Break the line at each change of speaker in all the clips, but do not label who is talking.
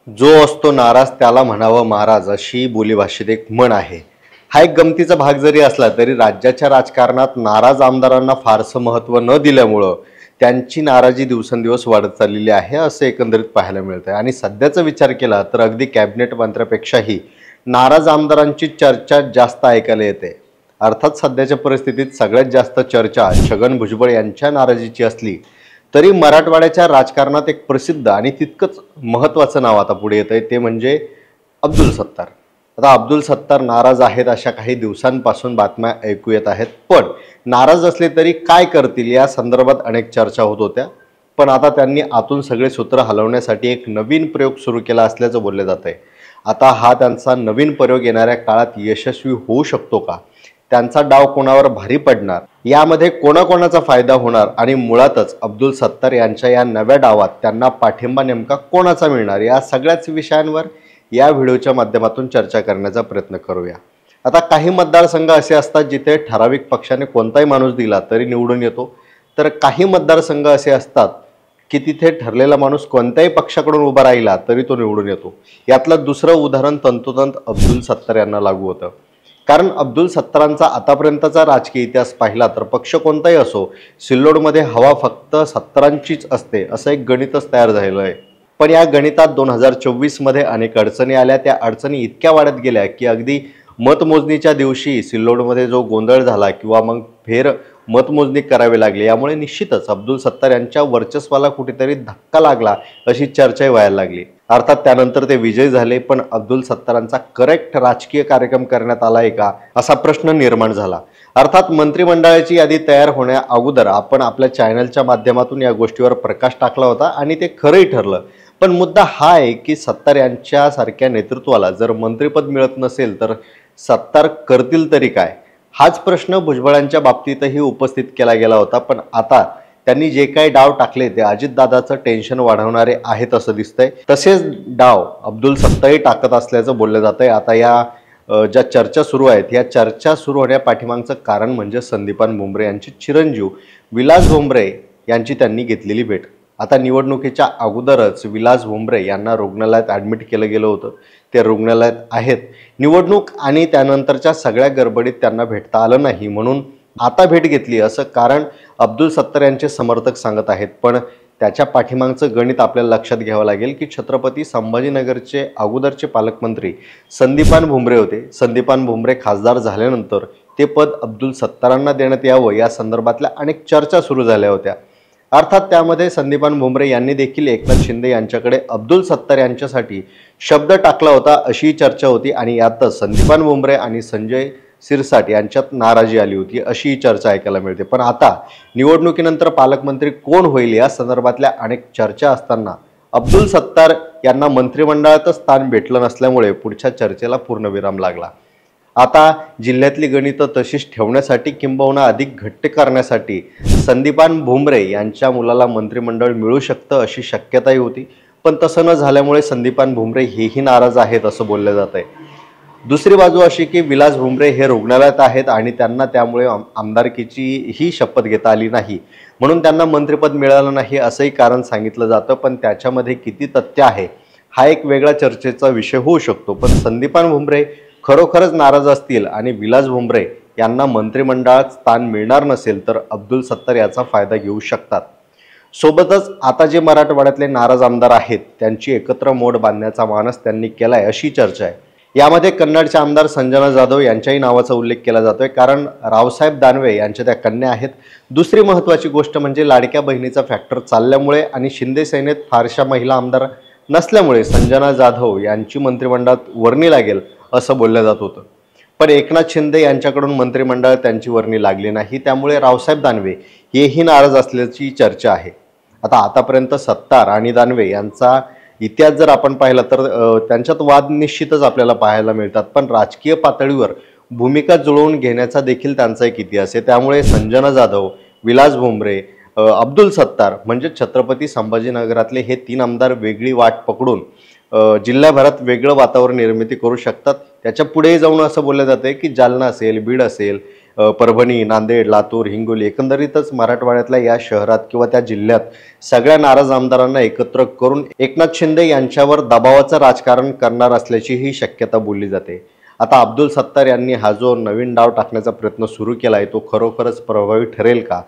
जो असतो नाराज त्याला म्हणावं महाराज अशी बोलीभाषेत एक म्हण आहे. हा एक गमतीचा भाग जरी असला तरी राज्याच्या राजकारणात नाराज आमदारांना फारसं महत्त्व न दिल्यामुळं त्यांची नाराजी दिवसेंदिवस वाढत चाललेली आहे असं एकंदरीत पाहायला मिळतंय. आणि सध्याचा विचार केला तर अगदी कॅबिनेट मंत्र्यापेक्षाही नाराज आमदारांची चर्चा जास्त ऐकायला येते. अर्थात सध्याच्या परिस्थितीत सगळ्यात जास्त चर्चा छगन भुजबळ यांच्या नाराजीची असली तरी मराठवाड्याच्या राजकारणात एक प्रसिद्ध आणि तितकंच महत्त्वाचं नाव आता पुढे येतंय, ते म्हणजे अब्दुल सत्तार. आता अब्दुल सत्तार नाराज आहेत अशा काही दिवसांपासून बातम्या ऐकू येत आहेत. पण नाराज असले तरी काय करतील या संदर्भात अनेक चर्चा होत होत्या. पण आता त्यांनी आतून सगळे सूत्र हलवण्यासाठी एक नवीन प्रयोग सुरू केला असल्याचं बोलले जात आहे. आता हा त्यांचा नवीन प्रयोग येणाऱ्या काळात यशस्वी होऊ शकतो का, त्यांचा डाव कोणावर भारी पडणार, यामध्ये कोणाकोणाचा फायदा होणार आणि मुळातच अब्दुल सत्तार यांच्या या नव्या डावात त्यांना पाठिंबा नेमका कोणाचा मिळणार, या सगळ्याच विषयांवर या व्हिडिओच्या माध्यमातून चर्चा करण्याचा प्रयत्न करूया. आता काही मतदारसंघ असे असतात जिथे ठराविक पक्षाने कोणताही माणूस दिला तरी निवडून येतो, तर काही मतदारसंघ असे असतात की तिथे ठरलेला माणूस कोणत्याही पक्षाकडून उभा राहिला तरी तो निवडून येतो. यातलं दुसरं उदाहरण तंतोतंत अब्दुल सत्तार यांना लागू होतं. कारण अब्दुल सत्तारांचा आतापर्यंतचा राजकीय इतिहास पाहिला तर पक्ष कोणताही असो, सिल्लोडमध्ये हवा फक्त सत्तारांचीच असते असं एक गणितच तयार झालेलं आहे. पण या गणितात 2024 मध्ये अनेक अडचणी आल्या. त्या अडचणी इतक्या वाढत गेल्या की अगदी मतमोजणीच्या दिवशी सिल्लोडमध्ये जो गोंधळ झाला किंवा मग फेर मतमोजणी करावी लागली, यामुळे निश्चितच अब्दुल सत्तार यांच्या वर्चस्वाला कुठेतरी धक्का लागला अशी चर्चाही व्हायला लागली. अर्थात त्यानंतर ते विजयी झाले, पण अब्दुल सत्तारांचा करेक्ट राजकीय कार्यक्रम करण्यात आलाय का असा प्रश्न निर्माण झाला. अर्थात मंत्रिमंडळाची यादी तयार होण्या अगोदर आपण आपल्या चॅनलच्या माध्यमातून या गोष्टीवर प्रकाश टाकला होता आणि ते खरंही ठरलं. पण मुद्दा हा आहे की सत्तार यांच्या सारख्या नेतृत्वाला जर मंत्रिपद मिळत नसेल तर सत्तार करतील तरी काय, हाच प्रश्न भुजबळांच्या बाबतीतही उपस्थित केला गेला होता. पण आता त्यांनी जे काही डाव टाकले ते अजितदादाचं टेन्शन वाढवणारे आहेत असं दिसतंय. तसेच डाव अब्दुल सत्तारही टाकत असल्याचं बोललं जात आहे. आता या ज्या चर्चा सुरू आहेत या चर्चा सुरू होण्या पाठीमागचं कारण म्हणजे संदीपान भुमरे यांचे चिरंजीव विलास भुमरे यांची त्यांनी घेतलेली भेट. आता निवडणुकीच्या अगोदरच विलास भुमरे यांना रुग्णालयात ॲडमिट केलं गेलं होतं. ते रुग्णालयात आहेत. निवडणूक आणि त्यानंतरच्या सगळ्या गडबडीत त्यांना भेटता आलं नाही, म्हणून आता भेट घेतली असं कारण अब्दुल सत्तार यांचे समर्थक सांगत आहेत. पण त्याच्या पाठीमागचं गणित आपल्याला लक्षात घ्यावं लागेल की छत्रपती संभाजीनगरचे अगोदरचे पालकमंत्री संदीपान भुमरे होते. संदीपान भुमरे खासदार झाल्यानंतर ते पद अब्दुल सत्तारांना देण्यात यावं या संदर्भातल्या अनेक चर्चा सुरू झाल्या होत्या. अर्थात त्यामध्ये संदीपान भुमरे यांनी देखील एकनाथ शिंदे यांच्याकडे अब्दुल सत्तार यांच्यासाठी शब्द टाकला होता अशी चर्चा होती. आणि यातच संदीपान भुमरे आणि संजय सिरसाट यांच्यात नाराजी आली होती अशी चर्चा ऐकायला मिळते. पण आता निवडणुकीनंतर पालकमंत्री कोण होईल या संदर्भातल्या अनेक चर्चा असताना अब्दुल सत्तार यांना मंत्रिमंडळातच स्थान भेटलं नसल्यामुळे पुढच्या चर्चेला पूर्णविराम लागला. आता जिल्ह्यातली गणितं तशीच ठेवण्यासाठी किंबहुना अधिक घट्ट करण्यासाठी संदीपान भुमरे यांच्या मुलाला मंत्रिमंडळ मिळू शकतं अशी शक्यताही होती. पण तसं न झाल्यामुळे संदीपान भुमरे हेही नाराज आहेत असं बोललं जात आहे. दुसरी बाजू अशी की विलास भुमरे हे रुग्णालयात आहेत आणि त्यांना त्यामुळे आमदारकीची ही शपथ घेता आली नाही, म्हणून त्यांना मंत्रिपद मिळालं नाही असंही कारण सांगितलं जातं. पण त्याच्यामध्ये किती तथ्य आहे हा एक वेगळा चर्चेचा विषय होऊ शकतो. पण संदीपान भुमरे खरोखरच नाराज असतील आणि विलास भुमरे यांना मंत्रिमंडळात स्थान मिळणार नसेल तर अब्दुल सत्तार याचा फायदा घेऊ शकतात. सोबतच आता जे मराठवाड्यातले नाराज आमदार आहेत त्यांची एकत्र मोड बांधण्याचा मानस त्यांनी केलाय अशी चर्चा आहे. यामध्ये कन्नडचे आमदार संजना जाधव यांच्याही नावाचा उल्लेख केला जातोय, कारण रावसाहेब दानवे यांच्या त्या कन्या आहेत. दुसरी महत्त्वाची गोष्ट म्हणजे लाडक्या बहिणीचा फॅक्टर चालल्यामुळे आणि शिंदे सेनेत फारशा महिला आमदार नसल्यामुळे संजना जाधव यांची मंत्रिमंडळात वर्णी लागेल असं बोललं जात होतं. पण एकनाथ शिंदे यांच्याकडून मंत्रिमंडळात त्यांची वर्णी लागली नाही, त्यामुळे रावसाहेब दानवे हेही नाराज असल्याची चर्चा आहे. आतापर्यंत सत्तार आणि दानवे यांचा इतिहास जर आपण पाहिला तर त्यांच्यात वाद निश्चितच आपल्याला पाहायला मिळतात. पण राजकीय पातळीवर भूमिका जुळवून घेण्याचा देखील त्यांचा एक इतिहास आहे. त्यामुळे संजना जाधव, विलास भुमरे, अब्दुल सत्तार म्हणजे छत्रपती संभाजीनगरातले हे 3 आमदार वेगळी वाट पकडून जिल्ह्याभरात वेगळं वातावरण निर्मिती करू शकतात. त्याच्या पुढेही जाऊन असं बोललं जातं की जालना असेल, बीड असेल, परभणी, नांदेड, लातूर, हिंगोली एकंदरीतच मराठवाड्यातल्या या शहरात किंवा त्या जिल्ह्यात सगळ्या नाराज आमदारांना एकत्र करून एकनाथ शिंदे यांच्यावर दबावाचं राजकारण करणार असल्याची ही शक्यता बोलली जाते। आता अब्दुल सत्तार यांनी हा जो नवीन डाव टाकण्याचा प्रयत्न सुरू केला आहे तो खरोखरच प्रभावी ठरेल का,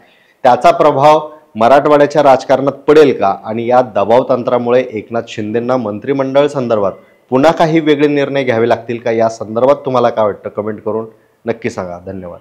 त्याचा प्रभाव मराठवाड्याच्या राजकारणात पडेल का आणि या दबाव तंत्रामुळे एकनाथ शिंदेंना मंत्रिमंडळ संदर्भात पुन्हा काही वेगळे निर्णय घ्यावे लागतील का, या संदर्भात तुम्हाला काय वाटतं कमेंट करून नक्की सांगा। धन्यवाद।